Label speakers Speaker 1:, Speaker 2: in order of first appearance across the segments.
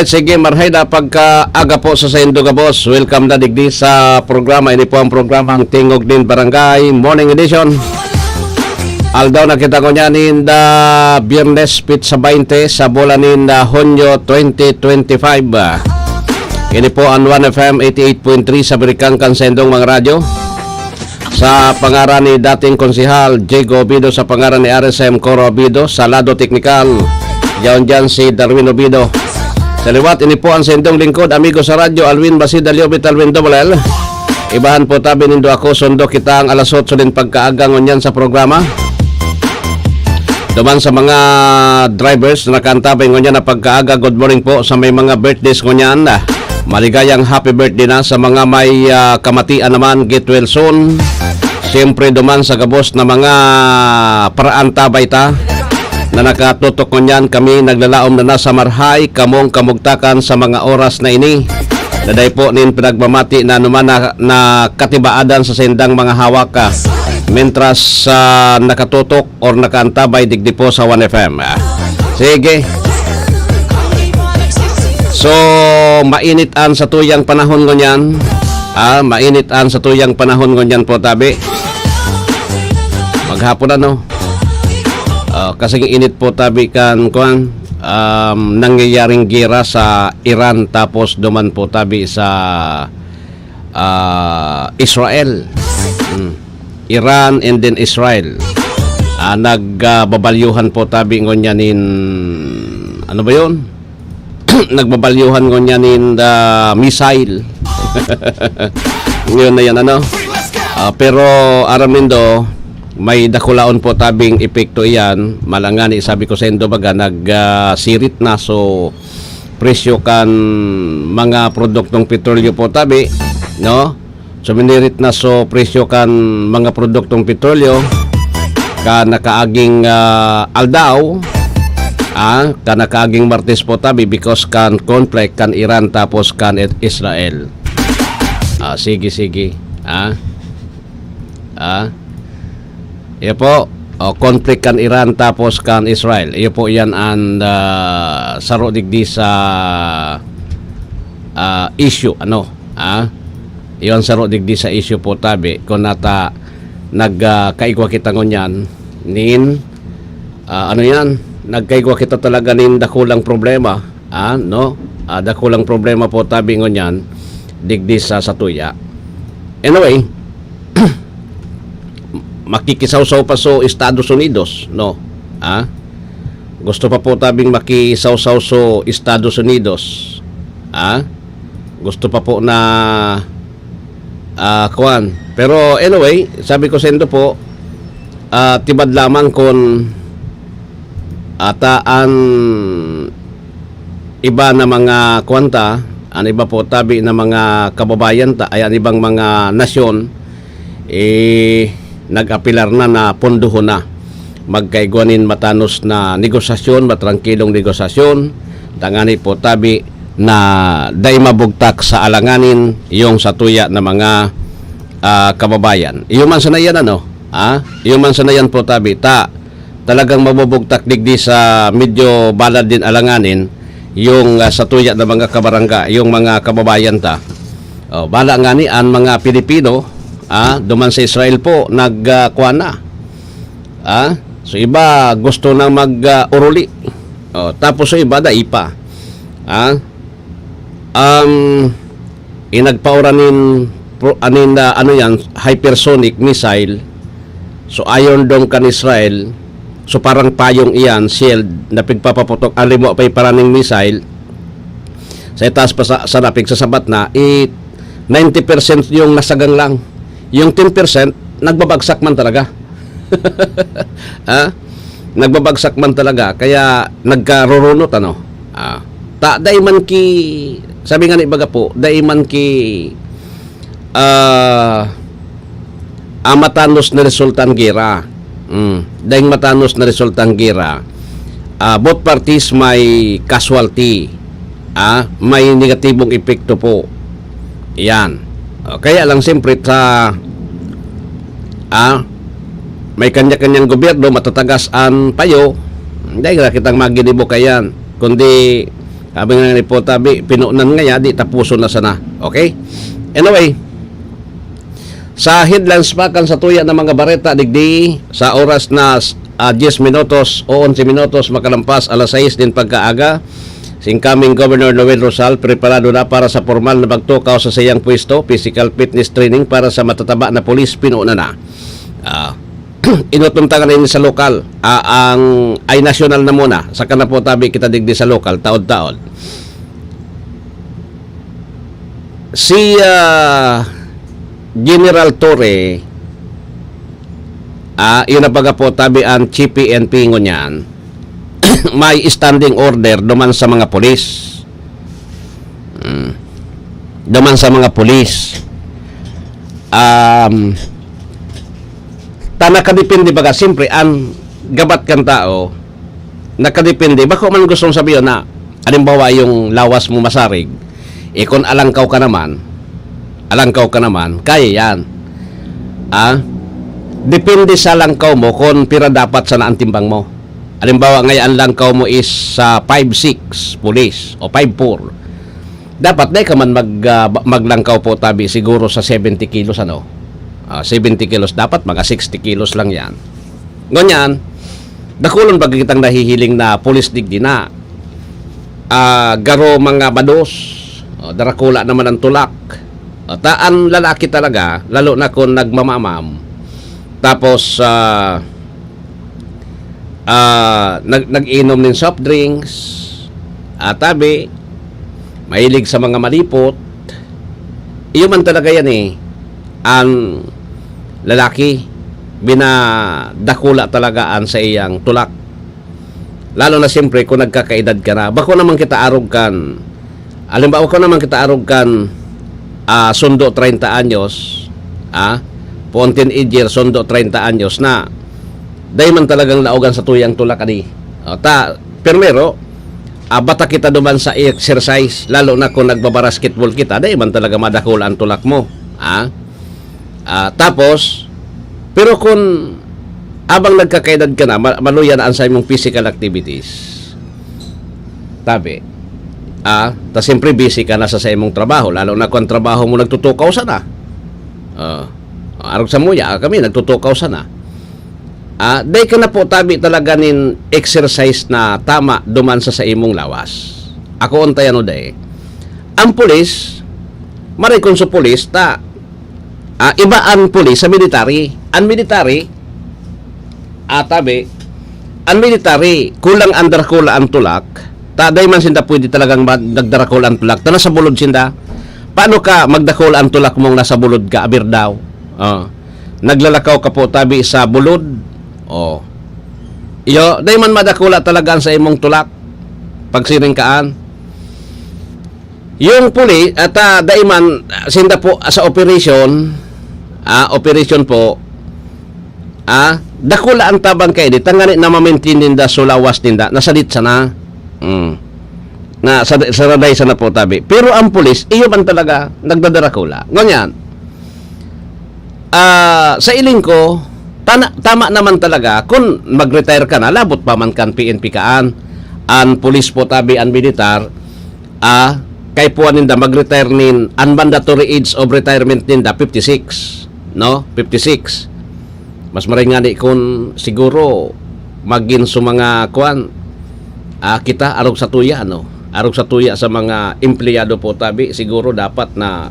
Speaker 1: Alright, sige, marhayda pagkaaga po sa Sendo ka, boss. Welcome na digdi sa programa. Ini po ang programang Tingog din Barangay Morning Edition. Aldaw nakita ko niya ninda Biyernes Pizza 20 sa bulan ninda Hunyo 2025. Ini po ang 1FM 88.3 sa Birikangkan Sendong mga radyo. Sa pangaran ni dating konsihal Diego Obido, sa pangaran ni RSM Coro Obido, sa lado teknikal yaon dyan si Darwin Obido. Sa liwat, ini po ang sendong lingkod, amigo sa radyo, Alwin Basid Aliobit Alwin Double L. Ibahan po tabi nindo ako, sundo kita ang alas 8 din pagkaagang nyan sa programa. Duman sa mga drivers na nakantabay ngunyan na pagkaaga, good morning po sa may mga birthdays ngunyan. Maligayang happy birthday na sa mga may kamatian naman, get well soon. Siyempre duman sa gabos na mga paraan tabay ta na nakatutok ngunyan, kami naglalaom na nasa marhay, kamong kamugtakan sa mga oras na ini. Daday po nin pinagmamati na naman na katibaadan sa sendang mga hawak mentras nakatutok or nakaantabay digdi po sa 1FM. Sige. So, mainitan sa tuyang panahon ngunyan. Mainitan sa tuyang panahon ngunyan po tabi. Maghapon na no. Kasing init po tabi kan nangyayaring gira sa Iran, tapos duman po tabi sa Israel. Iran and then Israel. Nagbabalyuhan po tabi ngunyanin, ano ba yun? Nagbabalyuhan ngunyanin missile. Ngayon na yan ano. Pero aramindo, may dakulaon po tabing epekto iyan. Malangani, sabi ko sa Indo baga, nagsirit na. So, presyo kan mga produktong petrolyo po tabi, no? So, minirit na so presyo kan mga produktong petrolyo ka nakaaging aldaw, ka nakaaging Martes po tabi because kan conflict kan Iran tapos kan Israel. Sige. Iyo po, conflict kan Iran tapos kan Israel. Iyo po yan ang saro digdi sa issue, ano? Iyon saro digdi sa issue po tabi. Kung nata nagkaigwa kita ngunyan, ano yan? Nagkaigwa kita talaga nin dakulang problema, no? Dakulang problema po tabi ngunyan digdi sa satuya. Anyway, makikisawsaw pa so Estados Unidos, no? Gusto pa po tabing makisawsaw so Estados Unidos. Gusto pa po na kuan. Pero anyway, sabi ko sendo po, tibad lamang kung ataan iba na mga kwanta, ang iba po tabi na mga kababayan ta, ay ang ibang mga nasyon nag-apilar na pondoho na magkaigwanin matanos na negosasyon, matrangkilong negosasyon, tangani po tabi na day mabugtak sa alanganin yung satuya na mga kababayan. Iyo man sanayan ano? Iyo man sanayan po tabi talagang mabubugtak digdi sa medyo balad din alanganin yung satuya na mga kabarangga, yung mga kababayan ta. Bala nga ni ang mga Pilipino, duman sa Israel po nagkuha na. So iba gusto nang mag-uruli. Tapos so iba daipa. Inagpauranin ano yan, hypersonic missile. So ayon dong kan Israel. So parang payong iyan, shield na pigpapaputok alimo pay paraning missile. Sa itaas pa sa napig sa sabat na 90% yung nasagang lang. Yung 10% nagbabagsak man talaga. Nagbabagsak man talaga, kaya nagkarurunot ano. Daiman ki, sabi nga ni baga po, daiman ki matanos na resultang gira. Daing matanos na resultang gira. Both parties may casualty. May negatibong epekto po. Yan. Kaya lang siyempre sa may kanya-kanyang gobyerno matatagas ang payo, dahil kitang maginibo kayan, kundi Sabi nga ni po tabi, pinunan nga ya, di tapuso na sana. Okay? Anyway, sa headlines pa kan sa tuya ng mga bareta digdi sa oras na 10 minutos o 11 minutos makalampas alas 6 din pagkaaga, si incoming Governor Noel Rosal preparado na para sa formal na pagtukaw sa siyang pwesto, physical fitness training para sa matataba na pulis, pinuuna na. Inutunta ka rin sa lokal, ay national na muna, saka na po tabi kita digdi sa lokal, taod-taod. Si General Torre, yun na baga po tabi ang CPNP ngunyan, may standing order duman sa mga pulis. Duman sa mga pulis. Nakadepende baga, siyempre, ang gabat kang tao, nakadepende, bako man gustong sabihin na, halimbawa yung lawas mo masarig, kung alangkaw ka naman, kaya yan. Depende sa langkaw mo kung pira dapat sa naantimbang mo. Halimbawa, ngayon ang langkaw mo is sa 5'6 pulis o 5'4. Dapat na ka man maglangkaw po tabi siguro sa 70 kilos 70 kilos, dapat mga 60 kilos lang yan. Ngunyan, dakulon ba kitang nahihiling na pulis digdi na garo mga bados, darakula naman ang tulak. Taan lalaki talaga, lalo na kung nagmamamam. Tapos nag-inom ng soft drinks, tabi, mahilig sa mga malipot. Iyo man talaga yan ang lalaki, binadakula talagaan sa iyang tulak. Lalo na siyempre kung nagkakaedad ka na, bako naman kita arog kan, alimbawa ko naman kita arog kan, sundo 30 anyos, Pontin Ijer, sundo 30 anyos na, dahil man talagang naugan sa tuyang tulak ani. Pero bata kita duman sa exercise, lalo na kung nagbabasketball kita, dahil man talaga madakula ang tulak mo. Tapos, pero kung abang nagkakaedad ka na, maluyan na ang sa imong physical activities, tabi, ta siyempre busy ka na sa imong trabaho, lalo na kung trabaho mo nagtutukaw sana. Arog sa muya, kami nagtutukaw sana. Day ka na po tabi talaga nin exercise na tama duman sa imong lawas. Ako untayan o day. Ang pulis, maray kung sa pulis, iba ang pulis sa military. Ang military, tabi, ang military, kulang ang darakula ang tulak, day man sinda pwede talagang nagdarakula ang tulak, nasa bulod sinda. Paano ka magdakula ang tulak mong nasa bulod ka, abir daw? Naglalakaw ka po tabi sa bulod. Day man madakula talaga sa imong tulak, pagsiringkaan. Yung puli, day man, sinda po sa operation, operation po, dakula ang tabang kayo, tangani na mamaintain ninda, sulawas ninda, nasalit sana, na saraday sana po tabi. Pero ang pulis, iyo man talaga, nagdadarakula. Ngunyan, sa iling ko, tama naman talaga, kung mag-retire ka na, labot pa man kan PNP kaan, ang pulis po tabi, ang militar, kay puan ninda mag-retire nin, ang mandatory age of retirement ninda 56, no? 56. Mas maringani kung siguro magin sa mga kuan, kita arog sa tuya, arog sa tuya sa mga empleyado po tabi, siguro dapat na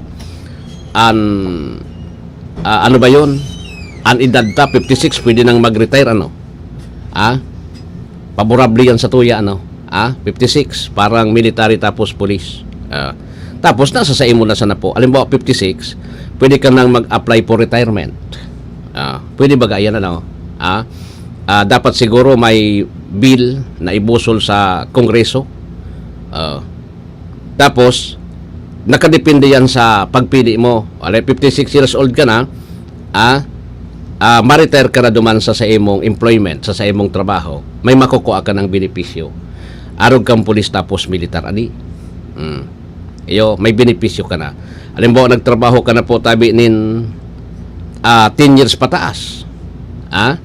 Speaker 1: ano ba yun, ang edad ta 56 pwede nang mag-retire, paborable yan sa tuya, 56, parang military tapos police. Tapos nasa sa imo na sana po, alimbawa 56, pwede ka nang mag-apply for retirement. Pwede ba ganyan dapat siguro may bill na ibusol sa Kongreso. Tapos nakadepende yan sa pagpili mo. 56 years old ka na, ma-retire ka na duman sa imong employment, sa imong trabaho, may makukuha ka ng benepisyo. Arog kang pulis tapos militar, may benepisyo ka na. Halimbawa, nagtrabaho ka na po tabi nin 10 years pataas. 10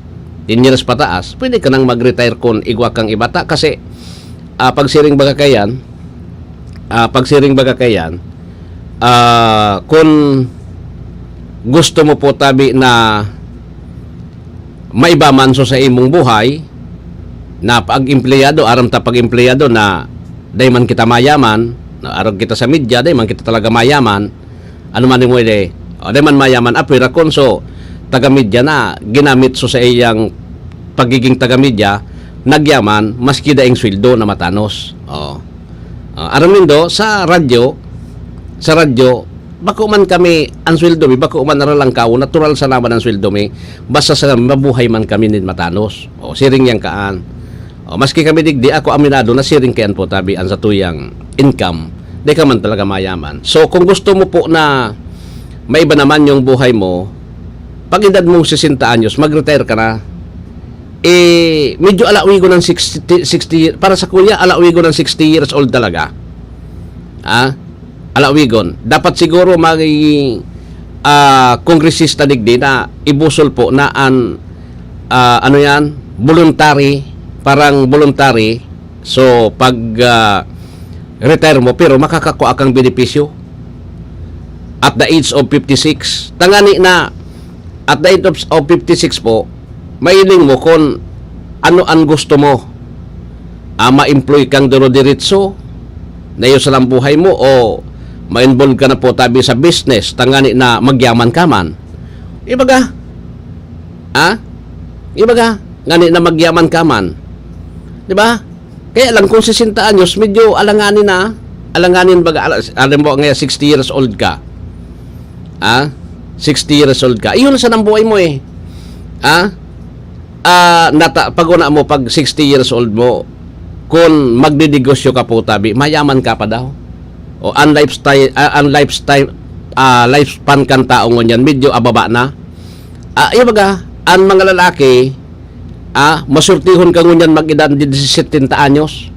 Speaker 1: years pataas, pwede ka nang mag-retire kung igwa kang ibata kasi pag siring baga kayan, pagsiring baga kayan, kung gusto mo po tabi na maibaman so sa imong buhay, na pag-empleyado, aram ta pag-empleyado na day man kita mayaman, na aram kita sa media, day man kita talaga mayaman, ano man mo day man mayaman, apira konso, taga-media na, ginamit so sa iyang pagiging taga-media, nagyaman, maski daing sweldo na matanos. Aram nindo, sa radyo, bako man kami ang sweldo mi, bako man aralang kao, natural sa naman ang sweldo mi, basta sa mabuhay man kami nin matanos. Siring yang kaan. Maski kami digdi, ako aminado na siring kayan po tabi ang sa tuyang income, di ka man talaga mayaman. So kung gusto mo po na maiba naman yung buhay mo, pag edad mong 60 anyos, mag-retire ka na. Medyo alawi ko ng 60 para sa kuya, alawi ko ng 60 years old talaga. Alawigon. Dapat siguro kongresista digdi na ibusol po na ano yan, voluntary, parang voluntary. So, pag retire mo, pero makakakuha kang benepisyo at the age of 56. Tangani na, at the age of 56 po, mailing mo kung ano ang gusto mo. Ma-employ kang diro-diretso na iyo sa lang buhay mo, o ma-involve ka na po tabi sa business, tangani na magyaman ka man. Ibaga, ngani na magyaman ka man. Diba? Kaya lang kung 60 anyos, medyo alanganin baga, alam mo ngayon 60 years old ka. 60 years old ka. Iyon sa nang buhay mo eh. Pag una mo, pag 60 years old mo, kung magdidegosyo ka po tabi, mayaman ka pa daw. O ang lifespan kan tao ngunyan, medyo ababa na. Ibaga, ang mga lalaki, masurtihon ka ngunyan mag-edad 17 anyos.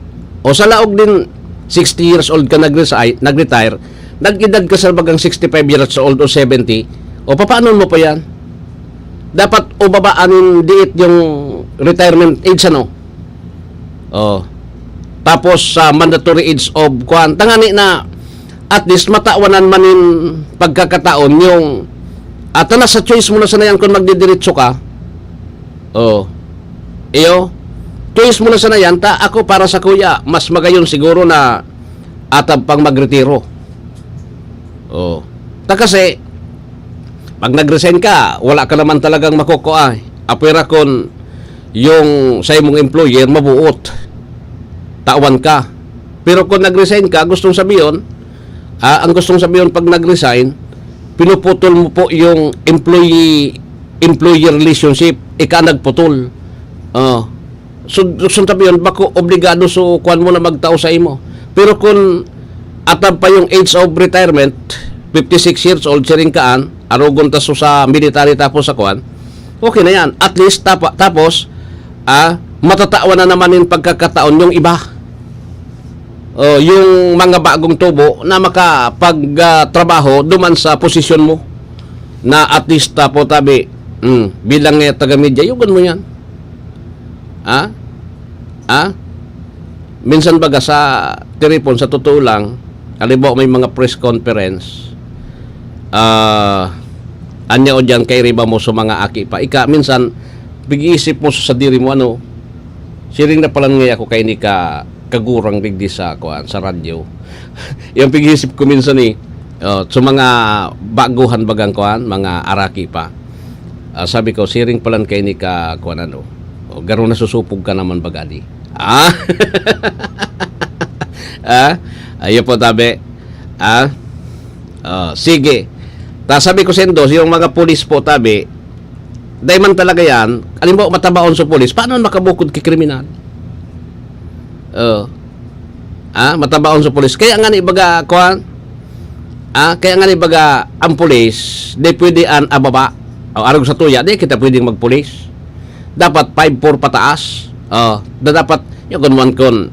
Speaker 1: O sa laog din 60 years old ka nag-retire, nag-edad ka sa bagang 65 years old o 70, o paano mo pa yan? Dapat o babaanin diit yung retirement age, ano? Tapos sa mandatory age of tangani na at least matawanan manin pagkakataon yung na sa choice mo na sana yan kung magdidiretso ka. Choice mo na sana yan, ako para sa kuya, mas magayon siguro na atab pang magretiro. Kasi pag nag-resign ka, wala ka naman talagang makukuha. Apira kung yung sa imong employer mabuot, tawan ka. Pero kung nag-resign ka, gustong sabihin, ang gustong sabihin pag nag-resign, pinuputol mo po yung employee-employer relationship, ika nagputol. So sabihin, bako obligado so kuan mo na magtao sa imo. Pero kung atab pa yung age of retirement, 56 years old, siring kaan, arugon taso sa military tapos sa kuan, okay na yan. At least tapos, matatawa na naman yung pagkakataon yung iba. Yung mga bagong tubo na makapagtrabaho duman sa posisyon mo na at least po tabi bilang taga-media, yugan mo yan. Minsan baga sa telefon, sa totoo lang, halimbawa may mga press conference, anya o dyan kay riba mo sa mga aki pa. Minsan, big-iisip mo sa diri mo, siring na palang ngayon ako kay ni kagurang digdi sa radyo. Yung pag-iisip ko minsan sa mga baguhan bagang mga araki pa. Sabi ko, siring palang kay ni garo na susupog ka naman bagadi. Ayun po tabi. Sige. Sabi ko sendos, yung mga pulis po tabi, dahil man talaga yan, alimbawa matabaon sa pulis, paano makabukod kay kriminal? Matabaon sa pulis. Kaya nga ni baga, ang pulis, di pwede ababa. Arog sa tuya, di kita pwedeng magpulis. Dapat 5'4" pataas. Dapat, yung kun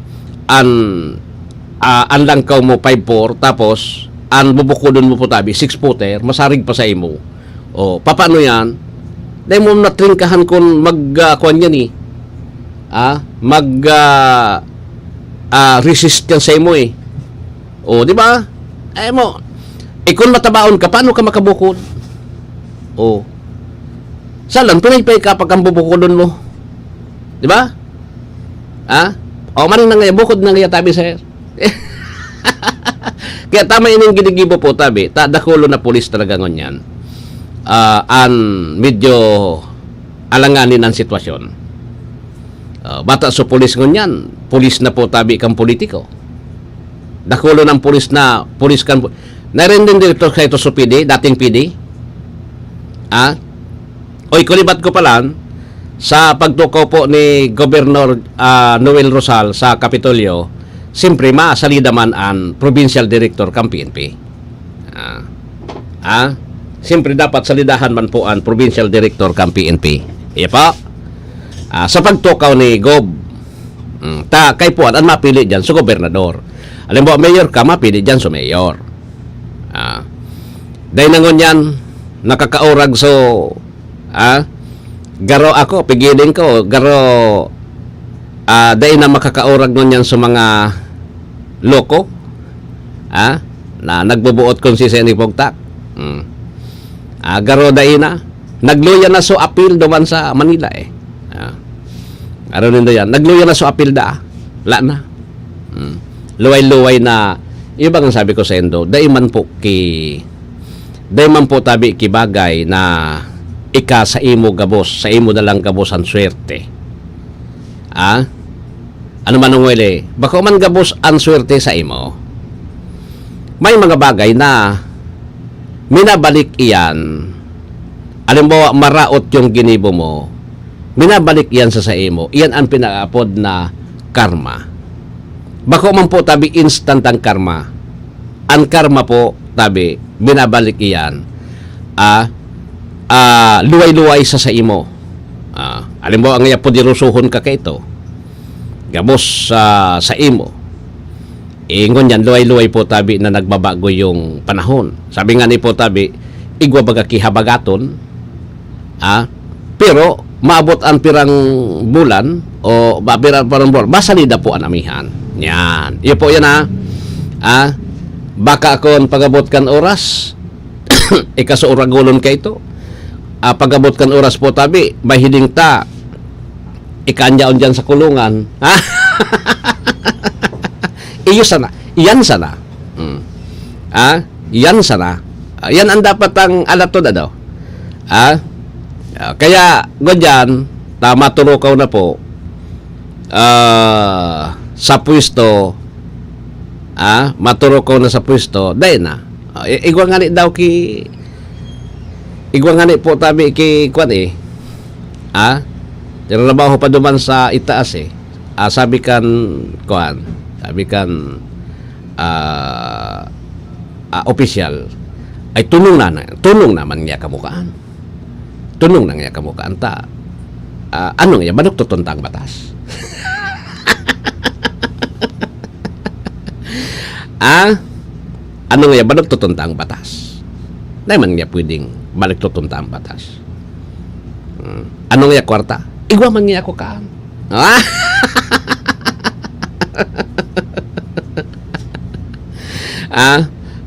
Speaker 1: ang langkaw mo 5'4", tapos ang bubukudon mo po tabi 6', masarig pa sa imo. Paano yan? Dahil mo natringkahan kung kuan yan resist yan sa imo O, di ba? Ay mo, kung matabaon ka, paano ka makabukod? O, salan, pinay-pay ka pag ang bubukodon mo. Di ba? O, man na nga, bukod na nga tabi, sir. Kaya tama ining ginigibo po, tabi. Dakulo na pulis talaga ngunyan. Medyo alanganin ang sitwasyon. Bata so pulis ngunyan. Pulis na po, tabi, kang politiko. Dakulo ng pulis na, pulis kan, narinig din dito kayo sa PD, dating PD. Oy, kulibat ko pala, sa pagtukaw po ni Governor Noel Rosal sa Kapitolyo, siyempre maasalida man ang Provincial Director kang PNP. Siyempre dapat salidahan man po ang Provincial Director kang PNP. Iya pa. Sa pagtukaw ni Gob, kay po ang mapili dyan sa gobernador. Alam mo, mayor ka, mapili dyan sa mayor. Dahil nangon yan, nakakaurag so, garo ako, pigilin ko, garo, dahil na makakaurag nun yan sa mga loko, na nagbubuot kung si Seni Pogtak. Garo dahil na, nagluya na so appeal doon sa Manila eh. Garo nindo yan, nagluya na so appeal da, la na. Luway-luway na, ibang ang sabi ko sa endo, dahil man po tabi kibagay na ika sa imo gabos, sa imo dalang gabos ang swerte. Ano man ang wele, baka man gabos ang swerte sa imo. May mga bagay na minabalik iyan. Alam mo, maraot yung ginibo mo, minabalik iyan sa imo. Iyan ang pinakaapod na karma. Bako man po tabi instant ang karma. Ang karma po tabi binabalik iyan. Luway-luway sa imo. Alam mo ang iya po dirusuhon ka kaito. Gabos sa imo. Ingon yan luway-luway po tabi na nagbabago yung panahon. Sabi nga ni po tabi igwa baga kihabagaton. Pero maabot ang pirang bulan o pirang bulan, masalida po ang amihan. Yan. Iyo po yan baka akon pagabot kan oras, ikasuuragulon ka ito. Pagabot kan oras po tabi, mahiling ta, ikanyaon dyan sa kulungan. Iyo sana. Iyan sana. Yan sana. Yan ang dapat ang alat to na daw. Kaya, ganyan, tama turukaw na po, sa pwesto, maturukaw na sa pwesto, dahil na. Igwa nga ni daw igwa nga ni po tabi ki kwan eh. Tinrabaho pa duman sa itaas eh. Sabi kan official, ay tunong naman niya kamukaan. Tunong na niya kamukaan ta. Ano nga, manok tutuntang batas. Ano nga, manok tutuntang batas. Dahil man nga pwedeng balik tutuntang batas. Ano nga, kwarta? Igwa man nga ako kaan.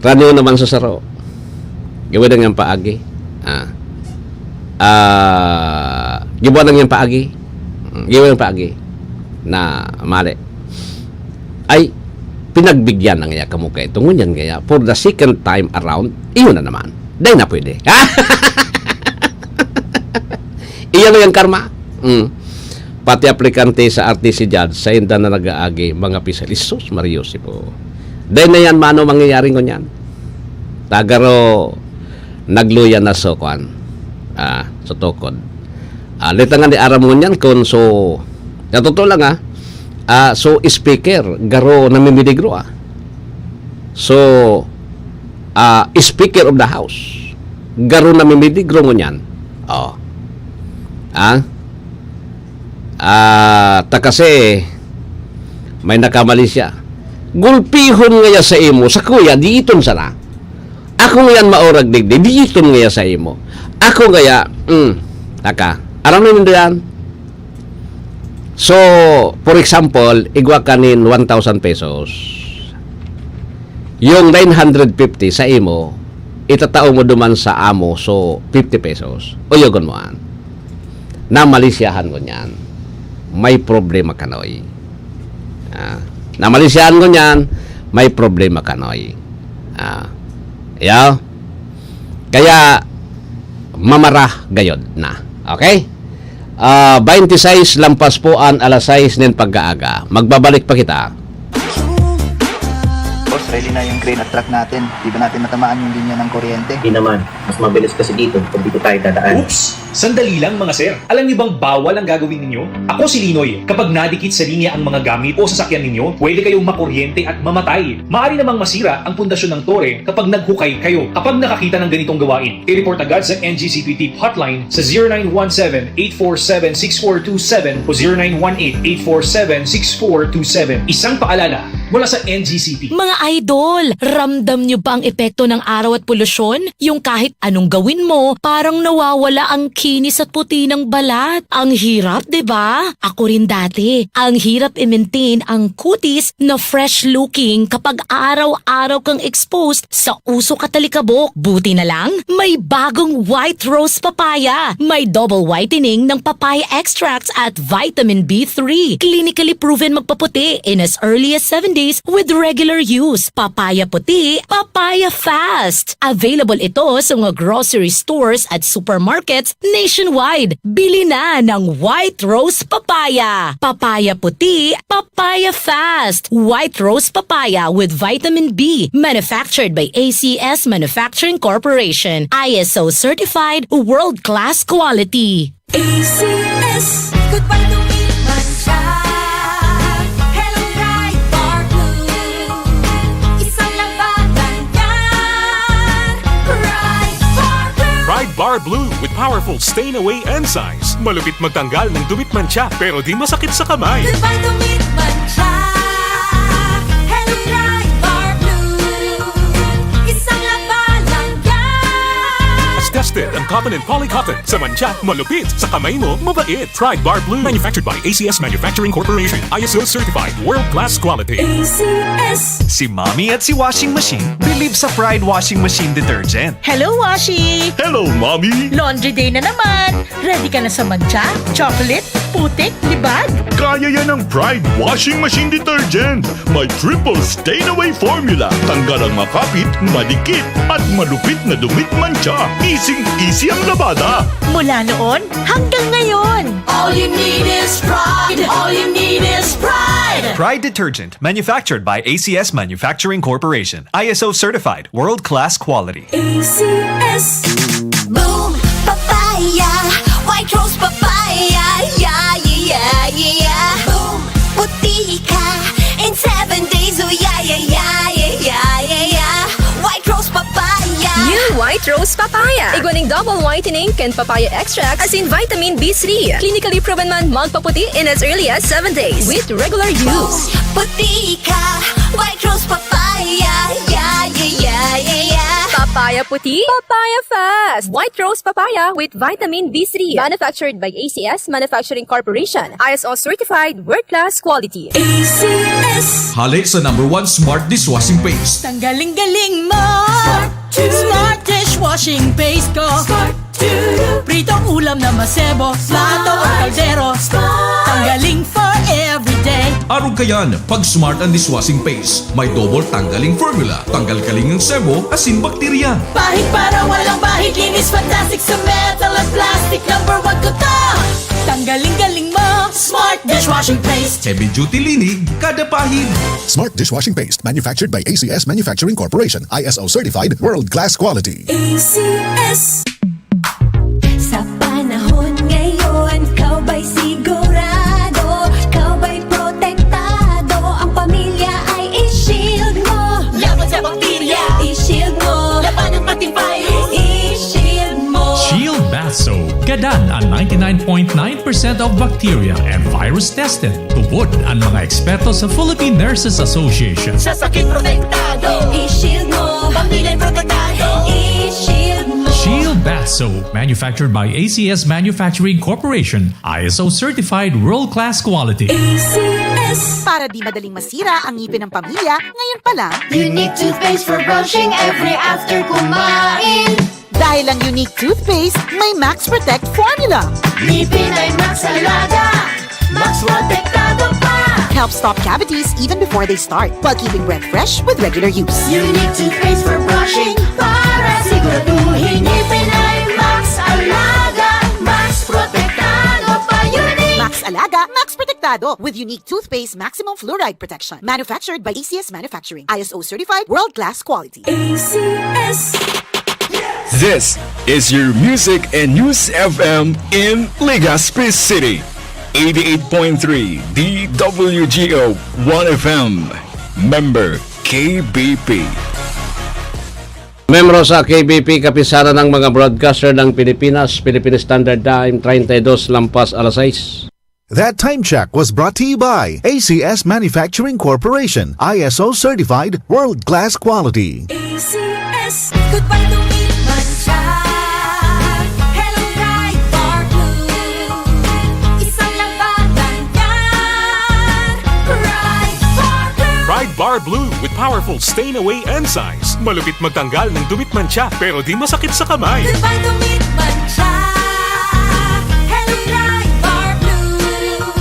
Speaker 1: Ranyo naman sa saro. Gawin na nga paagi. Gibuan lang yung paagi. Gibuan ng paagi na mali. Ay, pinagbigyan ng iya kamukha ito. Ngunyan kaya, for the second time around, iyon na naman. Dahil na pwede. Iyan na yung karma. Pati aplikante sa RTC Judge, sa hinda na nag-aagi, mga pisal. Isus, Marios po. Dahil na yan, mano mangyayari ngunyan. Tagaro, nagluya na so, sa tokod. Litangan ni aram ngunyan, kung so, totoo lang so, speaker, garo namimiligro So, Speaker of the House, garo namimiligro ngunyan. Kasi, may nakamali siya. Gulpihon ngaya sa imo, sa kuya, diiton sana. Ako ngayon maorag digdi, diiton ngaya sa imo. Ako ngaya, aram namin yan. So, for example, igwa kanin 1,000 pesos. yung 950 sa imo, itatao mo duman sa amo, so 50 pesos. O yugon mo an. Na Malaysiahan ko niyan. May problema kanoy. Na Malaysiahan ko niyan, may problema kanoy. Yaw. Kaya, mamarah gayod na. Okay? 26 lampas po an alas 6 nin pagkaaga. Magbabalik pa kita.
Speaker 2: Boss, ready na yung crane at truck natin. Di ba natin matamaan yung linya ng kuryente?
Speaker 3: Hindi naman. Mas mabilis kasi dito kung dito tayo dadaan.
Speaker 4: Oops! Sandali lang mga sir. Alam niyo bang bawal ang gagawin ninyo? Ako si Linoy. Kapag nadikit sa linya ang mga gamit o sasakyan ninyo, pwede kayong makuryente at mamatay. Maaari namang masira ang pundasyon ng tore kapag naghukay kayo. Kapag nakakita ng ganitong gawain, i-report agad sa NGCPT hotline sa 0917-847-6427 o 0918-847-6427. Isang paalala mula sa NGCP.
Speaker 5: Mga idol, ramdam nyo ba ang epekto ng araw at polusyon? Yung kahit anong gawin mo, parang nawawala ang kinis at puti ng balat. Ang hirap, 'di ba? Ako rin dati. Ang hirap i-maintain ang kutis na fresh looking kapag araw-araw kang exposed sa usok at talikabok. Buti na lang, may bagong White Rose Papaya. May double whitening ng papaya extracts at vitamin B3. Clinically proven magpaputi in as early as 7 days with regular use. Papaya puti, papaya fast. Available ito sa mga grocery stores at supermarkets nationwide. Bili na ng White Rose Papaya. Papaya puti, papaya fast. White Rose Papaya with vitamin B. Manufactured by ACS Manufacturing Corporation. ISO certified world-class quality.
Speaker 6: ACS, goodbye to me, Mancha. Hello, Pride Bar Blue. Isang labanan yan. Pride Bar Blue.
Speaker 7: Pride Bar Blue with powerful stain-away enzymes. Malupit magtanggal ng dumit mancha pero di masakit sa kamay.
Speaker 6: Goodbye to me, Mancha. Hello, Pride Bar Blue. Isang labanan yan.
Speaker 7: As tested ang cotton and polycotton. Sa mancha, malupit. Sa kamay mo, mabait. Pride Bar Blue. Manufactured by ACS Manufacturing Corporation. ISO certified. World-class quality.
Speaker 6: ACS.
Speaker 8: Si Mommy at si Washing Machine believe sa Pride Washing Machine Detergent.
Speaker 5: Hello, Washi!
Speaker 7: Hello, Mommy!
Speaker 5: Laundry day na naman! Ready ka na sa mancha, chocolate, putik, libag?
Speaker 9: Kaya yan ang Pride Washing Machine Detergent. May triple stain-away formula. Tanggal ang makapit, madikit, at malupit na dumit mancha. Easy ang labada.
Speaker 5: Mula noon hanggang ngayon!
Speaker 6: All you need is pride. All you need is pride.
Speaker 8: Pride Detergent, manufactured by ACS Manufacturing Corporation. ISO certified, world-class quality.
Speaker 6: ACS. Boom, papaya. White Rose Papaya. Yeah, yeah, yeah. Boom, puti ka. In 7 days, oh yeah, yeah, yeah, yeah, yeah, yeah. White Rose Papaya.
Speaker 10: New White Rose Papaya. Iguaning double whitening and papaya extract as in vitamin B3. Clinically proven man magpaputi in as early as 7 days with regular use.
Speaker 6: Puti ka. White Rose Papaya. Yeah, yeah, yeah, yeah, yeah.
Speaker 10: Papaya puti, papaya fast. White Rose Papaya with vitamin B3. Manufactured by ACS Manufacturing Corporation. ISO certified world-class quality.
Speaker 6: ACS.
Speaker 11: Hali sa #1 Smart Dishwashing Paste.
Speaker 5: Tanggaling-galing mo! Smart dishwashing paste ko! Pritong ulam na masebo, plato o kaldero. Tanggaling for everyday.
Speaker 11: Araw kayan, pag Smart ang Dishwashing Paste, may double tanggaling formula. Tanggal kaling ng sebo, asin bakterya.
Speaker 5: Bahid para walang bahid, linis fantastic sa metal at plastic. #1 ko to! Tanggaling-galing mo! Smart dishwashing paste.
Speaker 11: Heavy duty linig, kada pahid.
Speaker 12: Smart Dishwashing Paste, manufactured by ACS Manufacturing Corporation. ISO certified, world-class quality.
Speaker 6: ACS. Sa panahon ngayon, kau ba'y sigurado? Kau ba'y protektado? Ang pamilya ay i-shield mo. Laban sa bakterya, i-shield mo. Laban ng pating virus, i-shield mo.
Speaker 13: Shield Bath Soap. Gadan ang 99.9% of bacteria and virus tested. Tubod ang mga eksperto sa Philippine Nurses Association.
Speaker 6: Sa sakit protektado, i-shield mo. Pamilya protektado, i-shield mo.
Speaker 13: Shield Bath Soap. Manufactured by ACS Manufacturing Corporation. ISO certified world-class quality.
Speaker 6: ACS. Para di madaling masira ang ngipin ng pamilya, ngayon pa lang,
Speaker 14: Unique toothpaste for brushing every after kumain.
Speaker 6: dahil ang Unique Toothpaste, may Max Protect Formula.
Speaker 14: Ngipin ay Max Alaga, Max Protektado pa.
Speaker 6: Helps stop cavities even before they start, while keeping breath fresh with regular use.
Speaker 14: Unique toothpaste for brushing, para siguraduhin ngipin ay Max Alaga, Max Protektado pa. Unique!
Speaker 6: Max Alaga, Max Protectado with Unique Toothpaste Maximum Fluoride Protection. Manufactured by ACS Manufacturing. ISO certified world-class quality.
Speaker 14: ACS.
Speaker 9: This is your Music and News FM in Legazpi City. 88.3 DWGO 1FM. Member KBP.
Speaker 1: Membro sa KBP, kapisanan ng mga broadcaster ng Pilipinas, Philippine Standard Time, 32 lampas alas 6.
Speaker 12: That time check was brought to you by ACS Manufacturing Corporation, ISO certified world-class quality.
Speaker 14: ACS. Goodbye to meet Mancha. Hello, Pride Bar Blue. Isang labanan yan. Pride Bar Blue.
Speaker 7: Pride Bar Blue with powerful stain-away enzymes. Malupit magtanggal ng dumit mancha pero di masakit sa kamay.
Speaker 14: Goodbye to meet Mancha. Hello, Pride Bar Blue.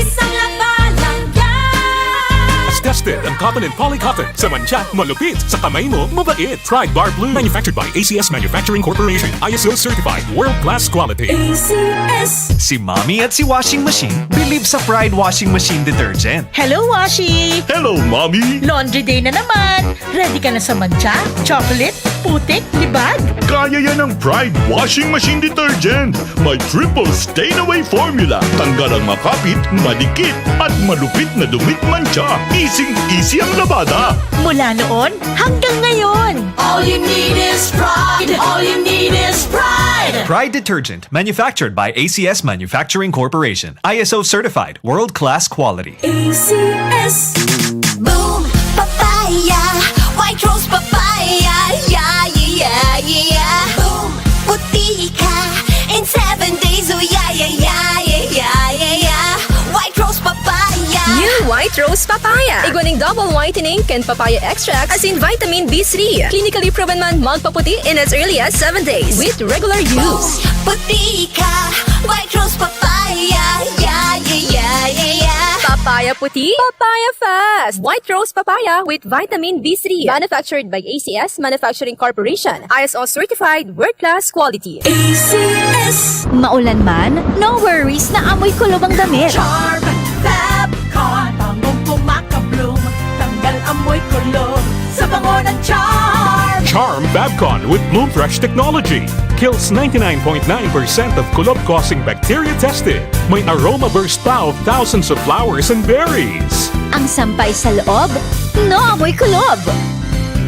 Speaker 14: Isang labanan yan.
Speaker 7: As tested ang cotton and polycotton. Sa mancha, malupit. Sa kamay mo, mabait. Pride Bar Blue. Manufactured by ACS Manufacturing Corporation. ISO certified world-class quality.
Speaker 14: ACS.
Speaker 8: Si Mommy at si Washing Machine believe sa Pride Washing Machine Detergent.
Speaker 5: Hello, Washi!
Speaker 9: Hello, Mommy!
Speaker 5: Laundry day na naman! Ready ka na sa mancha, chocolate, putik, libag?
Speaker 9: Kaya yan ang Pride Washing Machine Detergent. May triple stain-away formula. Tanggal ang makapit, madikit, at malupit na dumit mancha. Easy ang labada.
Speaker 5: Mula noon hanggang ngayon.
Speaker 14: All you need is pride. All you need is pride.
Speaker 8: Pride Detergent, manufactured by ACS Manufacturing Corporation. ISO certified world-class quality.
Speaker 14: ACS. Boom, papaya. White rose papaya. Yeah, yeah, yeah. Boom, puti ka. In 7 days, oh yeah, yeah, yeah, yeah, yeah, yeah. White rose papaya.
Speaker 10: New White Rose Papaya. Iguaning double whitening and papaya extract as in vitamin B3. Clinically proven man magpaputi in as early as 7 days with regular use.
Speaker 14: Puti ka. White rose papaya. Yeah, yeah, yeah, yeah, yeah.
Speaker 10: Papaya puti, papaya fast. White Rose Papaya with vitamin B3. Manufactured by ACS Manufacturing Corporation. ISO certified world-class quality.
Speaker 14: ACS.
Speaker 6: Maulan man, no worries na amoy kulob ang damit.
Speaker 14: Charm, Fabcon, pangong pumakabloom, tanggal amoy kulob sa bango ng charm.
Speaker 7: Charm Babcon with Bloom Fresh technology. Kills 99.9% of kulob-causing bacteria tested. May aroma burst pa of thousands of flowers and berries.
Speaker 6: Ang sampay sa loob, no amoy kulob.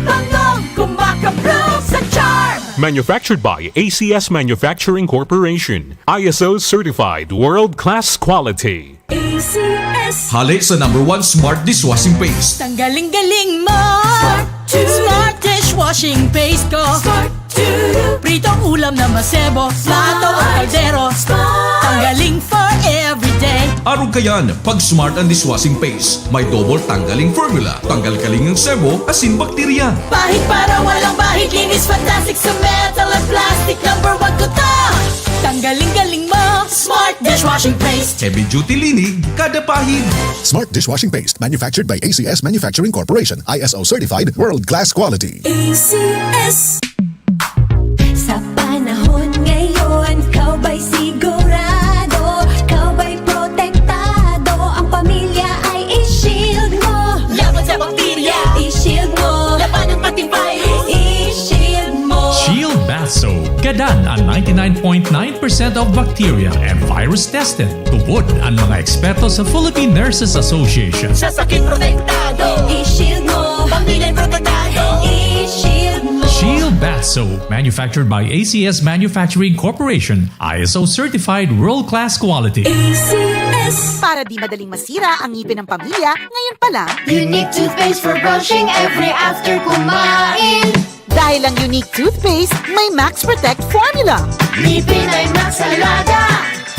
Speaker 14: Bangong kumakabloom sa charm.
Speaker 7: Manufactured by ACS Manufacturing Corporation. ISO certified world-class quality.
Speaker 14: ACS.
Speaker 11: Hali sa #1 Smart Dishwashing Paste.
Speaker 5: Tanggaling-galing mo!
Speaker 14: to
Speaker 5: Smart dishwashing paste ko!
Speaker 14: Start to
Speaker 5: Pritong ulam na masebo, plato o kaldero. Tanggaling for everyday.
Speaker 11: Arog kayan, pag Smart and Dishwashing Paste, may double tanggaling formula. Tanggal kaling ng sebo, asin bakterya.
Speaker 5: Bahit para walang bahit, linis fantastic sa metal at plastic. #1 ko to! Tanggaling-galing mo! Smart dishwashing paste!
Speaker 11: Heavy duty linig, kada pahid.
Speaker 12: Smart Dishwashing Paste, manufactured by ACS Manufacturing Corporation, ISO certified world-class quality.
Speaker 14: ACS. Sa panahon ngayon, kau ba'y sigurado? Kau ba'y protektado? Ang pamilya ay i-shield mo.
Speaker 5: Laban sa bakterya!
Speaker 14: I-shield mo.
Speaker 5: Laban ng pati virus!
Speaker 14: I-shield mo.
Speaker 13: Shield Bath Soap. Gadan ang 99.9% of bacteria and virus tested. Tubod ang mga eksperto sa Philippine Nurses Association.
Speaker 5: Sa sakit protektado!
Speaker 14: I-shield mo.
Speaker 5: Pamilya protektado!
Speaker 14: I-shield mo.
Speaker 13: Shield Bath Soap, manufactured by ACS Manufacturing Corporation, ISO certified world-class quality.
Speaker 14: ACS.
Speaker 6: Para di madaling masira ang ngipin ng pamilya, ngayon pa lang,
Speaker 14: Unique toothpaste for brushing every after kumain.
Speaker 6: dahil ang Unique Toothpaste, may Max Protect Formula.
Speaker 14: Ngipin ay Max Alaga,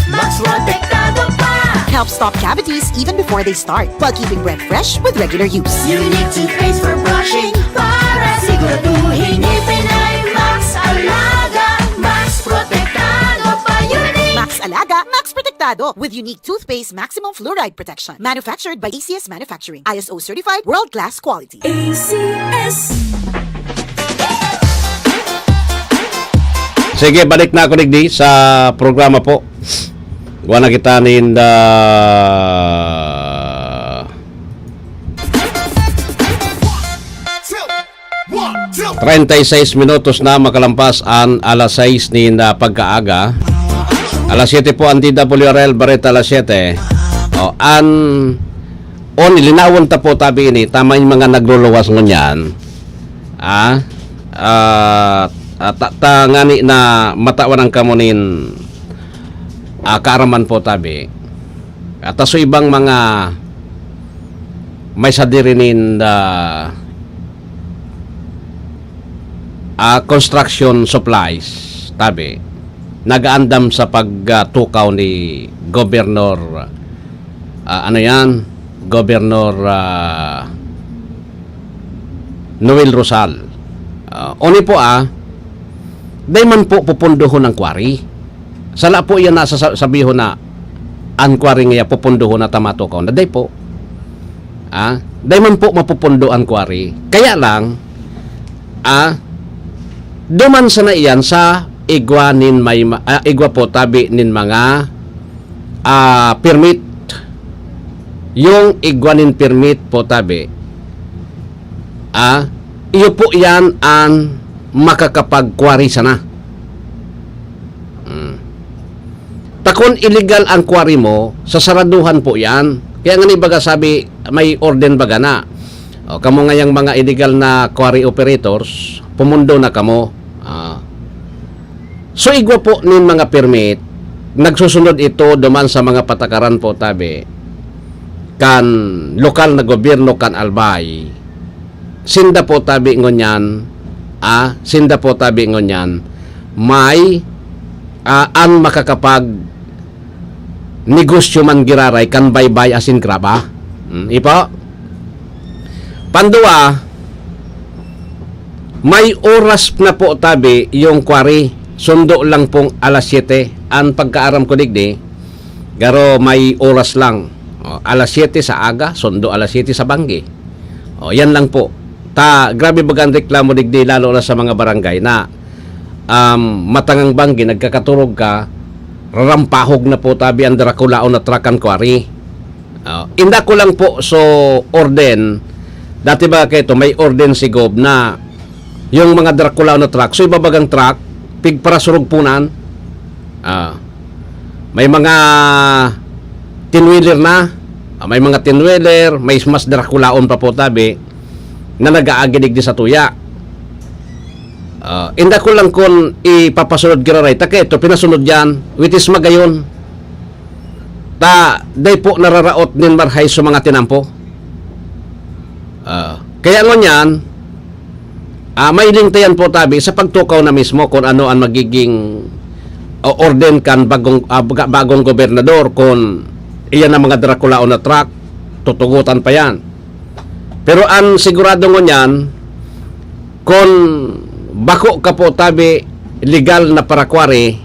Speaker 14: Max Protektado pa. helps stop cavities even before they start, while keeping breath fresh with regular use.
Speaker 6: Unique toothpaste for brushing para siguraduhin ngipin ay Max Alaga, Max Protektado pa Unique.
Speaker 14: Max Alaga, Max Protectado with unique toothpaste maximum fluoride protection. Manufactured by ACS Manufacturing. ISO certified world-class quality.
Speaker 6: ACS.
Speaker 1: Sige, balik na ako digdi sa programa po. Gawa na kita nin 36 minutos na makalampas ang alas 6 ni na pagkaaga. Alas 7 po ang DWRL Bareta alas 7. Linawon ta po tabi ini. Tama yung mga nagluluwas ngunyan. Ngani na matawan ang kamunin kaaraman po tabi. At aso ibang mga may sadirinin construction supplies tabi nagaandam sa pagtukaw ni Governor Governor Noel Rosal. Oni po day man po pupundohon ng kwari. Sala po yan nasa sabihon na ang kwari nga pupundohon na tamatukaw na day po. Day man po mapupundo ang kwari. Kaya lang duman sa na iyan sa igwa po tabi nin mga permit. Yung igwa nin permit po tabi iyo po yan ang makakapagkwari sana. Takon illegal ang kwari mo, sasaraduhan po yan. Kaya nga ni baga sabi, may orden baga na. Kamo ngayang mga illegal na quarry operators, pumundo na kamo. So igwa po nin mga permit, nagsusunod ito duman sa mga patakaran po tabi, kan lokal na gobyerno kan albay. Sinda po tabi ngunyan, sinda po tabi ngunyan, may ang makakapag negosyo man giraray kan baybay asin kraba. Ipo. Pandua, may oras na po tabi yung quarry. Sundo lang pong alas 7. Ang pagkaaram ko digdi, garo may oras lang. Alas 7 sa aga, sundo alas 7 sa banggi. Yan lang po. Grabe bagang reklamo digdi lalo na sa mga barangay na matangang banggi, nagkakaturog ka, rarampahog na po tabi ang darakulaon na trakan quarry. Inda ko lang po so orden. Dati ba kayo may orden si Gob na yung mga darakulaon na truck, so ibabagang truck, pig para surog punan. May mga tinwheeler na, may mga tinwheeler, may mas darakulaon pa po tabi na nag-aaginig di sa tuya. Inda ko lang kung ipapasunod giraray, take ito pinasunod yan, which is magayon. Day po nararaot nin marhay sa mga tinampo. Kaya ngunyan, may lintayan po tabi sa pagtukaw na mismo kung ano ang magiging orden kan bagong gobernador, kung iyan ang mga darakulaon na truck, tutugutan pa yan. Pero ang sigurado ngunyan, kung bako ka po tabi legal na parakwari,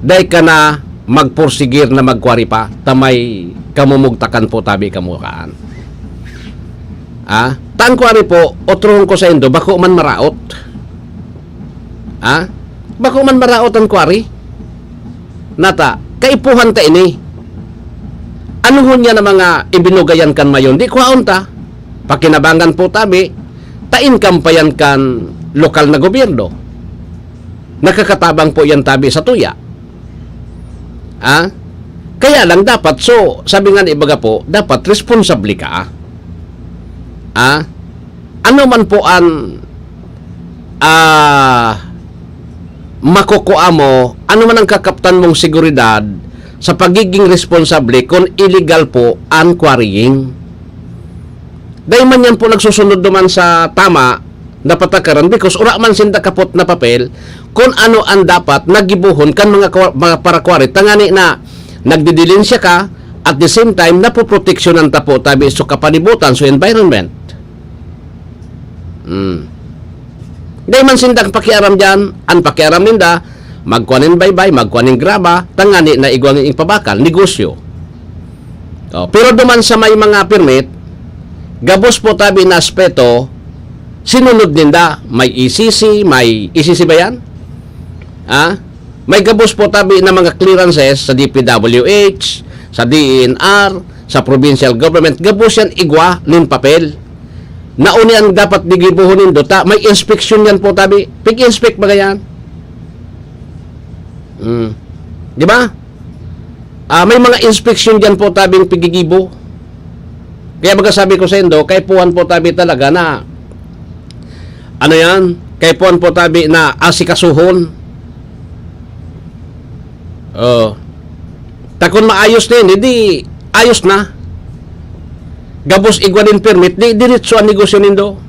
Speaker 1: day ka na magpursigir na magkwari pa, tamay kamumugtakan po tabi kamukaan. Taan kwari po, otrohon ko sa indo, bako man maraot. Bako man maraot ang kwari. Nata, kaipuhan ta ini. Ano hunya na mga ibinugayan kan mayon, di kwaon ta. Pakinabangan po tabi, tain kampayan kan lokal na gobyerno. Nakakatabang po yan tabi sa tuya. Kaya lang dapat, so sabi nga ni ibaga po, dapat responsable ka. Ano man po ang makukuha mo, ano man ang kakaptan mong seguridad sa pagiging responsable kung illegal po ang quarrying. Dahil man yan po nagsusunod naman sa tama na patakaran, because ura man sinda kapot na papel kung ano ang dapat nagibuhon kan mga parakwari. Tangani na nagdidilinsya ka, At the same time, napoproteksyonan ta po tabi so kapanibutan so environment. Di man sindang pakiaram dyan, ang pakiaram ninda, magkuhanin baybay, magkuhanin graba, tangani na igwanin ing pabakal, negosyo. Pero duman sa may mga permit, gabos po tabi na aspeto, sinunod ninda, may ECC, may ECC ba yan? May gabos po tabi na mga clearances sa DPWH, sa DENR, sa provincial government, gabos yan igwa nin papel. Naunian dapat digibuhunin dota, may inspection yan po tabi. Pig-inspect ba yan? Di ba? May mga inspection dyan po tabing pigigibo. Kaya magsasabi ko sa indo, kay puhan po tabi talaga na ano yan? Kay puhan po tabi na asikasuhon. Takon maayos din, hindi ayos na. Gabos igwanin permit, di diretso ang negosyo nindo.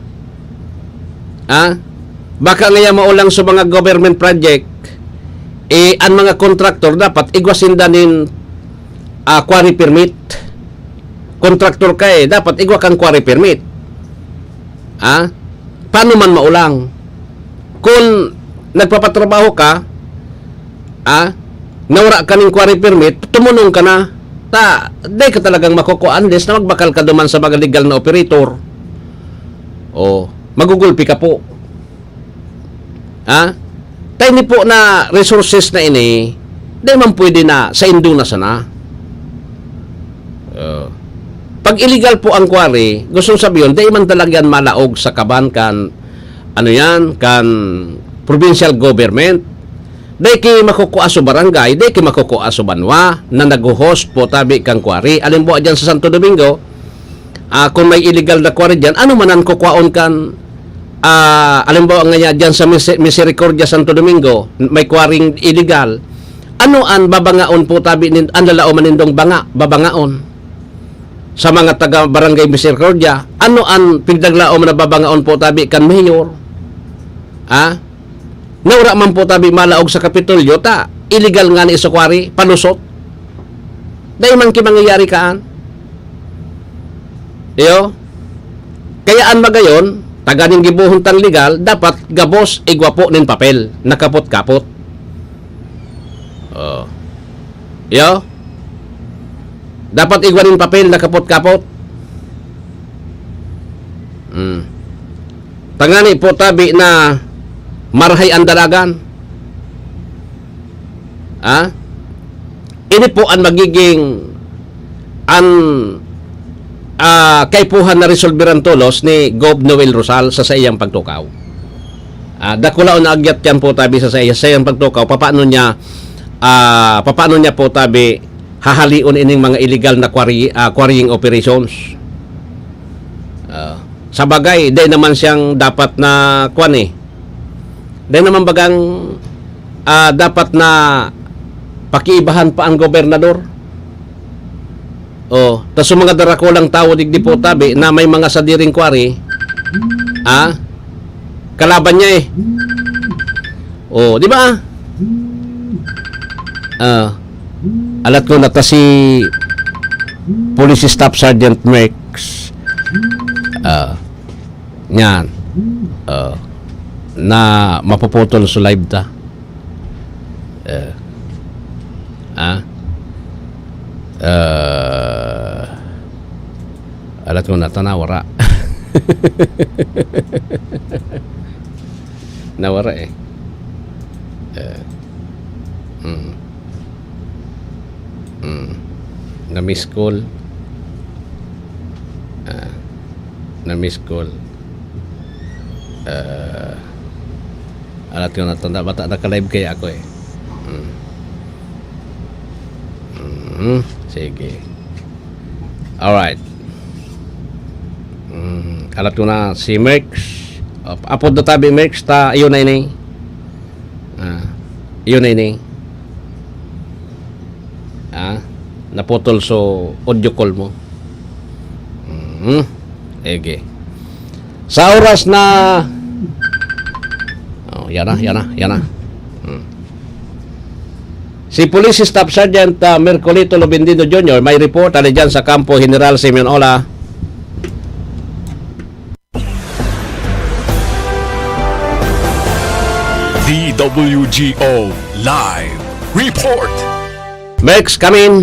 Speaker 1: Baka ngaya maulang sa mga government project, ang mga contractor dapat igwasinda nin quarry permit. Contractor ka dapat igwa kang quarry permit. Paano man maulang? Kung nagpapatrabaho ka, nawara ka ng quarry permit, tumunong ka na. Di ka talagang makukuha unless na magbakal ka duman sa mga legal na operator. Magugulpi ka po. Tayo ni po na resources na ini, di man pwede na sa indo na sana. Pag illegal po ang quarry, gusto sabihin, di man talagang malaog sa kaban kan, kan provincial government. Day ki makukuha sa barangay, day ki makukuha sa banwa na nag-host po tabi kang quarry. Alimbawa dyan sa Santo Domingo, kung may illegal na quarry dyan, ano man ang kukuhaon kan, alimbawa nga dyan sa Misericordia Santo Domingo, may quarrying illegal. Ano ang babangaon po tabi, ang lalao manindong babangaon sa mga taga barangay Misericordia? Ano ang pigdaglao man na babangaon po tabi kan mayor? Nawra man po tabi malaog sa Kapitolyo, illegal nga ni sa quarry, palusot. Dahil man kimangyayari kaan. Kayaan magayon, taganing gibuhon tang legal, dapat gabos igwapo nin papel, nakapot-kapot. Dapat igwanin papel, nakapot-kapot. Tangani po tabi na marhay ang dalagan. Ini po ang magiging kaipuhan na resolveran tulos ni Gov. Noel Rosal sa iyang pagtukaw. Dakula na agyat yan po tabi sa iyang pagtukaw. Paano niya po tabi hahalion ining mga illegal na quarrying operations. Sa bagay, di naman siyang dapat na dahil naman bagang dapat na pakiibahan pa ang gobernador. Tas mga darakulang tao digdi po tabi na may mga sadiring quarry, kalaban niya di ba? Alat ko na ta si Police Staff Sergeant Merx. Yan. Na mapuputol sa live ta. Alat ko na tanawara. Nawara na-miss call. Na-miss call. Alat ko na tanda, bata naka-live kaya ako sige. Alright. Alat ko na si Merx. Apod na tabi Merx, iyon na ini. Iyon na ini. Naputol so audio call mo. Ege. Sa oras na yan na. Si Police Staff Sergeant Mercolito Lobendino Jr. may report ali dyan sa Campo General Simeon Ola.
Speaker 9: DWGO Live Report.
Speaker 1: Merx, come in.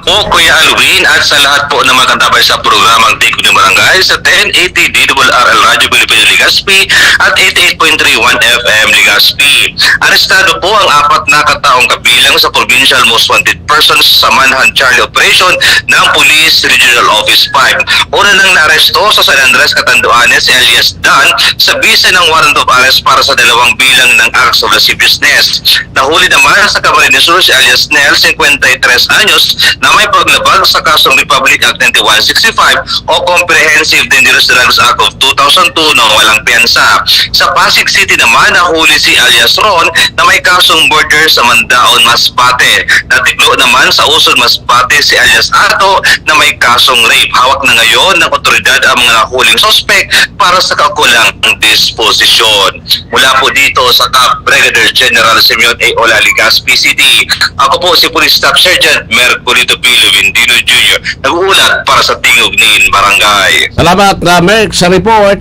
Speaker 15: Po, Kuya Alwin, at sa lahat po na magkatabay sa programang Tingog ng Barangay sa 1080 DRRL Radio Pilipino Legazpi at 88.31 FM Legazpi. Arestado po ang 4 na kataong kabilang sa Provincial Most Wanted Persons sa Manhunt Charlie Operation ng Police Regional Office 5. Una nang naaresto sa San Andres, Catanduanes si alias Dan sa bisa ng warrant of arrest para sa 2 bilang ng acts of lasciviousness. Nahuli naman sa Camarines Sur si alias Nel, 53 anyos, na may paglabag sa kasong Republic Act 9165 o Comprehensive Dangerous Drugs Act of 2002 na walang piyansa. Sa Pasig City naman, nahuli si alias Ron na may kasong murder sa Mandaon, Masbate. Natiglo naman sa Usod, Masbate si alias Ato na may kasong rape. Hawak na ngayon ng otoridad ang mga nahuling sospek para sa kakulang disposisyon. Mula po dito sa Cap Brigadier General Simeon A. Ola, Legazpi City, ako po si Police Staff Sergeant Mercolito P. Lobendino Jr. nag-uulat para sa Tingog ng Barangay.
Speaker 1: Salamat na Merx sa report.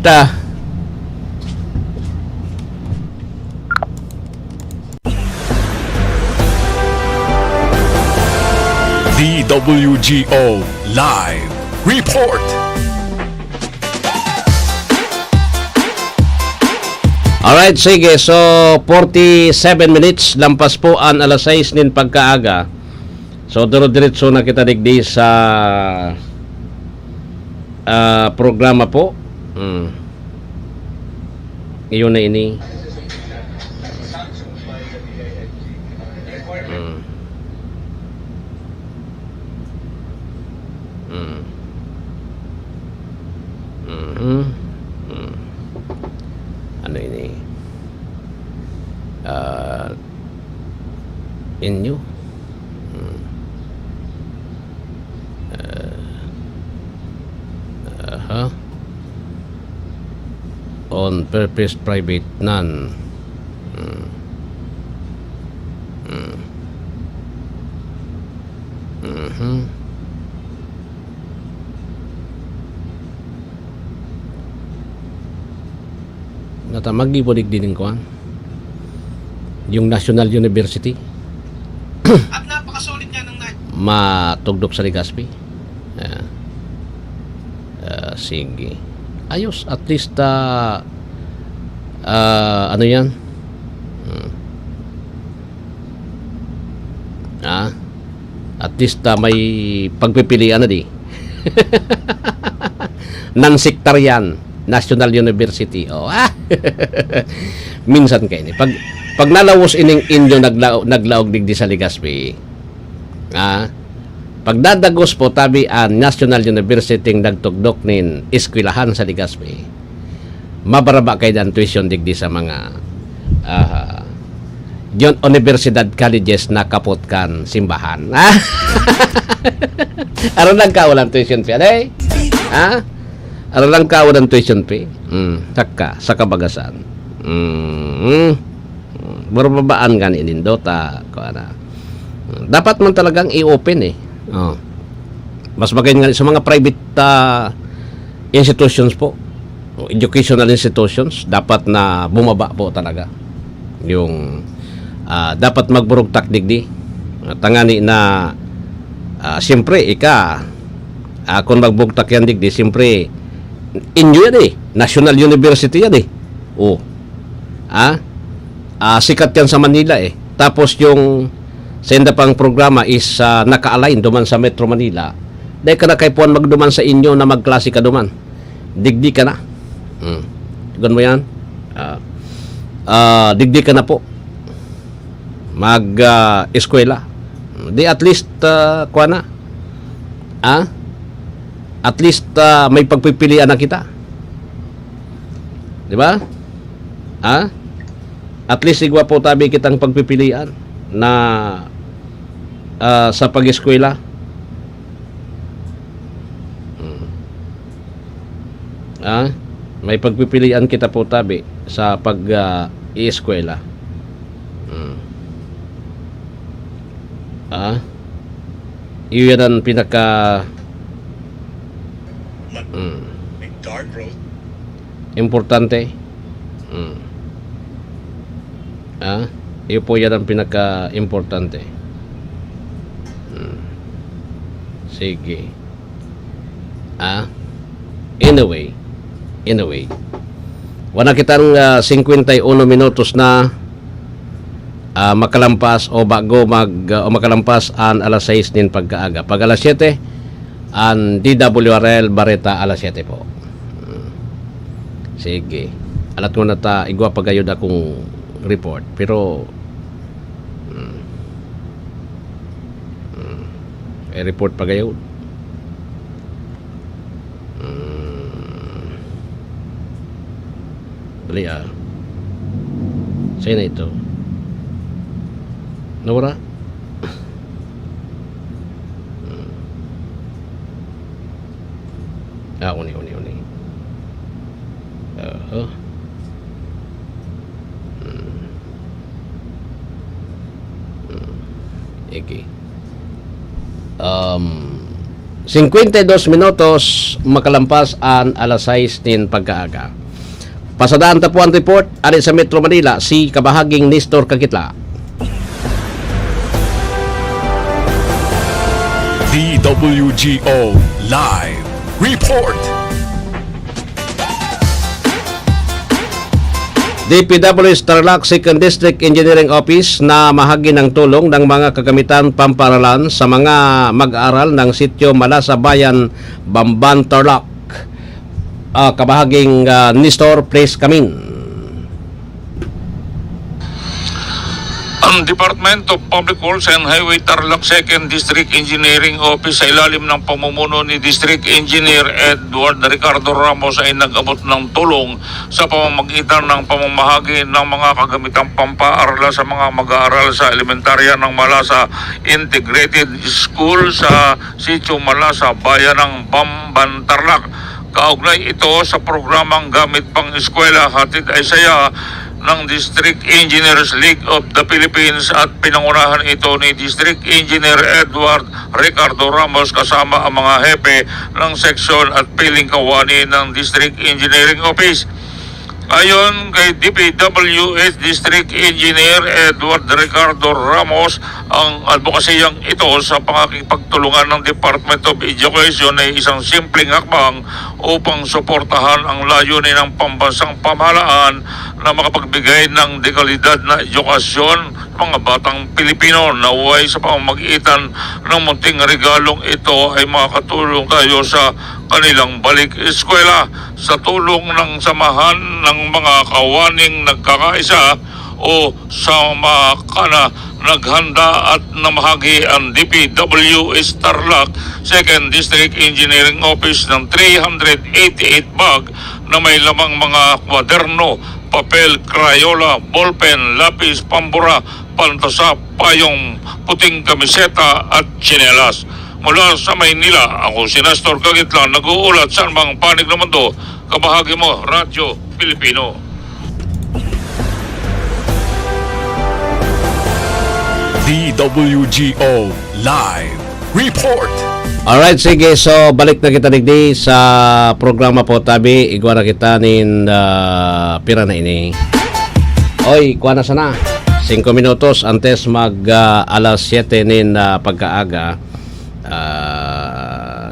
Speaker 9: DWGO Live Report.
Speaker 1: Alright, sige. So, 47 minutes. Lampas po ang alas 6 nin pagkaaga. So, diro-diretso na kita digdi sa programa po. Iyon na ini. Ano ini? Inyo? On purpose private none. Natamagi po din ko yung National University.
Speaker 16: At napakasulit niya ng
Speaker 1: matugdok sa Legazpi. Sige. Ayos, at least ano yan? At least may pagpipilian na di. Non-sectarian National University. Minsan kayo ni. Pag nalawos ining inyo naglaog digdi sa Legazpi. Pag dadagos po tabi ang National University nagtugdok nin eskwelahan sa Legazpi. Mabaraba kayo ang tuition digdi sa mga yon universidad colleges na kapot kan simbahan. Aron lang ka walang tuition fee. Aron lang ka walang tuition fee. Saka sa kabagasan. Barbabaan kan inindota ko ana. Dapat man talagang i-open mas magayon nga sa mga private institutions po, educational institutions, dapat na bumaba po talaga yung dapat magburugtak digdi tangani na siyempre kung magbugtak yan digdi, siyempre inyo yan National University yan sikat yan sa Manila tapos yung senda pang programa is naka-align duman sa Metro Manila. Dahil ka na kay puan magduman sa inyo na magklase ka duman. Digdi ka na. Ganun mo yan? Digdi ka na po. Mag-eskwela. Di at least, kuha na. At least, may pagpipilian na kita. Di ba? At least, igwa po tabi kitang pagpipilian na sa pag-eskwela. May pagpipilian kita po tabi sa pag-ieskwela. Iyon ang pinaka
Speaker 9: Dark road.
Speaker 1: importante. Iyon po yan ang pinaka-importante. Sige. Anyway, wala kitang 51 minutos na makalampas o makalampas ang alas 6 din pagkaaga. Pag alas 7, ang DWRL Bareta alas 7 po. Sige. Alat ko na ta, igwa pagayod akong report. Pero, report pagayod. Dali Sa'yo na ito. Nawara? Uni. Okay. 52 minutos makalampas ang alas 6 din pagkaaga. Pasadaan ta po ang report ari sa Metro Manila si kabahaging Nestor Kakitla.
Speaker 9: DWGO Live Report.
Speaker 1: DPW's Tarlac 2nd District Engineering Office na mahagi ng tulong ng mga kagamitan pamparalan sa mga mag-aaral ng sitio Malasa Bayan, Bamban, Tarlac. Kabahaging Nestor, please come in.
Speaker 17: Ang Department of Public Works and Highway Tarlac 2nd District Engineering Office sa ilalim ng pamumuno ni District Engineer Edward Ricardo Ramos ay nag-abot ng tulong sa pamamagitan ng pamamahagi ng mga kagamitang pampaarala sa mga mag-aaral sa elementarya ng Malasa Integrated School sa Sitio Malasa, Bayan ng Bamban, Tarlac. Kaugnay ito sa programang Gamit Pang Eskwela, hatid ay saya ng District Engineers League of the Philippines at pinangunahan ito ni District Engineer Edward Ricardo Ramos kasama ang mga hepe ng seksyon at piling kawani ng District Engineering Office. Ayon kay DPWH District Engineer Edward Ricardo Ramos, ang advokasiyang ito sa pakikipagtulungan ng Department of Education ay isang simpleng hakbang upang suportahan ang layunin ng pambansang pamahalaan na makapagbigay ng dekalidad na edukasyon sa mga batang Pilipino. Naway sa pamamagitan ng munting regalong ito ay makakatulong tayo sa kanilang balik eskwela. Sa tulong ng samahan ng mga kawaning nagkakaisa o sama kana, naghanda at namahagi ang DPWH Tarlac 2nd District Engineering Office ng 388 bag na may lamang mga kwaderno, papel, krayola, ballpen, lapis, pambura, pantasa, payong, puting kamiseta at tsinelas. Mula sa Maynila, ako si Nestor Kakitla, nag-uulat sa mga panig ng mundo. Kabahagi mo, Radyo Pilipino.
Speaker 9: DWGO Live Report.
Speaker 1: Alright, sige. So, balik na kita digdi sa programa po tabi. Igwa na kita nin pira na ini. Oy, kuha na sana. 5 minutos antes mag alas 7 nin pagkaaga.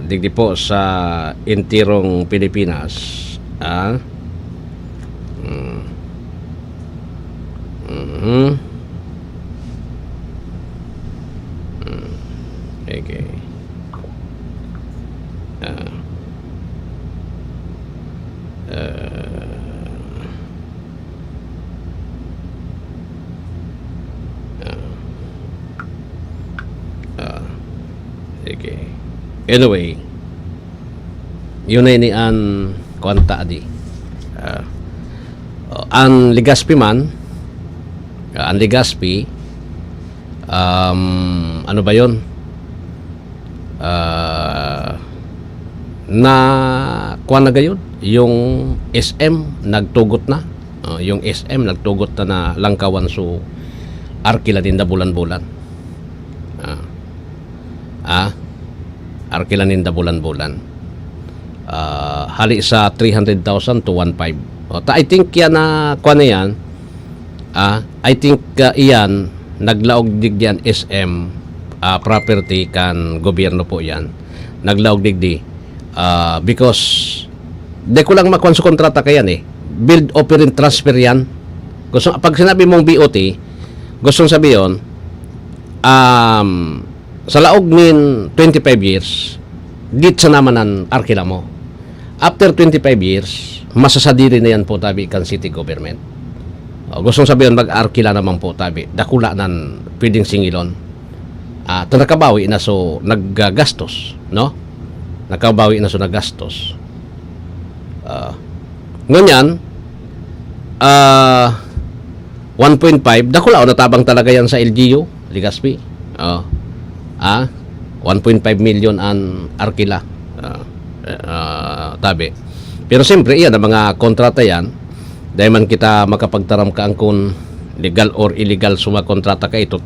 Speaker 1: Digdi po sa intirong Pilipinas. Okay. Okay. Anyway, yun ay ni an kwanta di. Ang Legazpi man, ang Legazpi, ano ba yun? Na kuha na gayon, yung SM nagtugot na. Yung SM nagtugot na langkawan so arkila din na bulan-bulan. Arkila ninda bulan-bulan. Hali sa 300,000 to 1.5. I think yan na kuha na yan. I think iyan naglaog digdian SM property kan gobyerno po yan. Naglaog digdi because di ko lang makuha sa kontrata kayan build, operate, transfer yan. Pag sinabi mong BOT, gustong sabihin sa laog nin 25 years dit sa naman ang arkila mo. After 25 years masasadiri na yan po tabi kan city government. Gustong sabihin mag-arkila naman po tabi dakula nan pwedeng singilon. Nakabawi na so naggastos, no? Nakabawi na so naggastos. Ngunyan 1.5 dakula o natabang talaga yan sa LGU Legazpi. 1.5 million ang arkila tabi. Pero siyempre iyan ang mga kontrata yan dahil man kita makapagtaram ka ang kung legal or illegal sumakontrata ka ito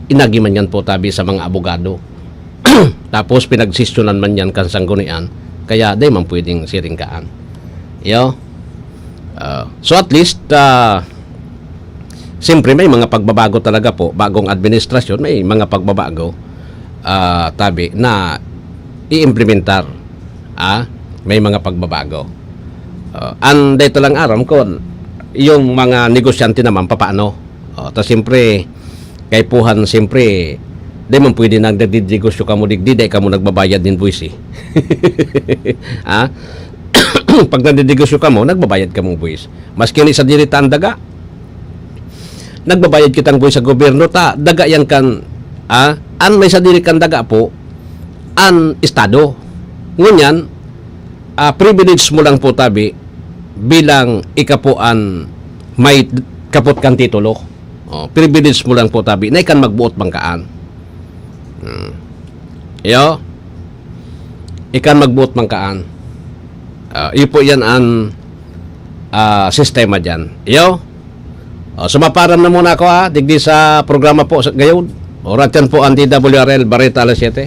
Speaker 1: inagi man yan po tabi sa mga abogado. Tapos pinagsisyonan man yan kan sanggunian kaya dahil man pwedeng siringkaan. So at least siyempre may mga pagbabago talaga po bagong administrasyon, may mga pagbabago tabi na i-implementar. May mga pagbabago. And dito lang aram ko yung mga negosyante naman papaano. Tapos siyempre kay puhan siyempre di man pwede nagdadidegosyo ka mo digdi di ka mo nagbabayad din buwis pag nagdadegosyo ka mo nagbabayad ka mong buwis. Maski ni sa dirita ang daga nagbabayad kitang buwis sa gobyerno daga yan kan an may sa diri kan daga po an estado. Ngunyan privilege mo lang po tabi bilang ikapuan may kapot kan titulo. Privilege mo lang po tabi na ikan magbuot bangkaan. Ikan magbuot bangkaan. Ipo yan ang sistema dyan. Sumaparam na muna ako digdi sa programa po gayon. Oras yan po ang DWRL Barreta alas 7.